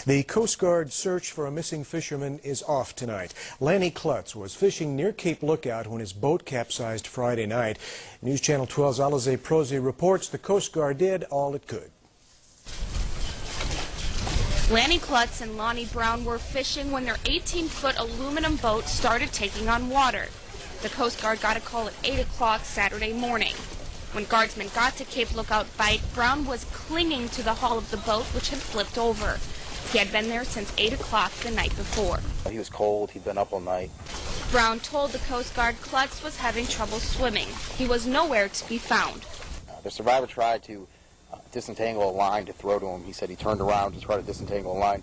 The Coast Guard search for a missing fisherman is off tonight. Lanny Klutz was fishing near Cape Lookout when his boat capsized Friday night. News Channel 12's Alize Prozi reports the Coast Guard did all it could. Lanny Klutz and Lonnie Brown were fishing when their 18-foot aluminum boat started taking on water. The Coast Guard got a call at 8 o'clock Saturday morning. When guardsmen got to Cape Lookout Bight, Brown was clinging to the hull of the boat, which had flipped over. He had been there since 8 o'clock the night before. He was cold. He'd been up all night. Brown told the Coast Guard Klutz was having trouble swimming. He was nowhere to be found. The survivor tried to disentangle a line to throw to him. He said he turned around to try to disentangle a line.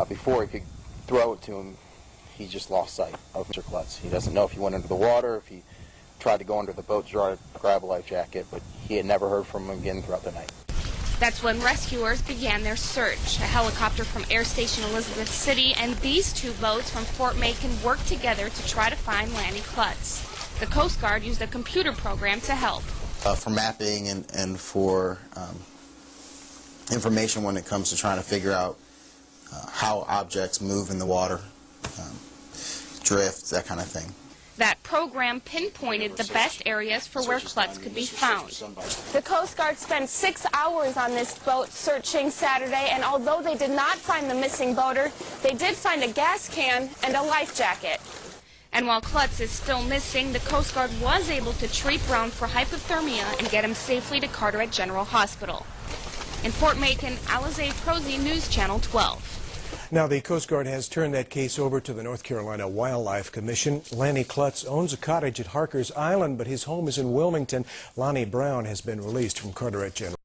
Before he could throw it to him, he just lost sight of Mr. Klutz. He doesn't know if he went into the water, if he tried to go under the boat to try to grab a life jacket, but he had never heard from him again throughout the night. That's when rescuers began their search. A helicopter from Air Station Elizabeth City and these two boats from Fort Macon worked together to try to find Lanny Klutz. The Coast Guard used a computer program to help. For mapping and for information when it comes to trying to figure out how objects move in the water, drift, that kind of thing. That program pinpointed the best areas for where Klutz could be found. The Coast Guard spent 6 hours on this boat searching Saturday, and although they did not find the missing boater, they did find a gas can and a life jacket. And while Klutz is still missing, the Coast Guard was able to treat Brown for hypothermia and get him safely to Carteret General Hospital. In Fort Macon, Alize Prozi, News Channel 12. Now, the Coast Guard has turned that case over to the North Carolina Wildlife Commission. Lanny Klutz owns a cottage at Harker's Island, but his home is in Wilmington. Lonnie Brown has been released from Carteret General.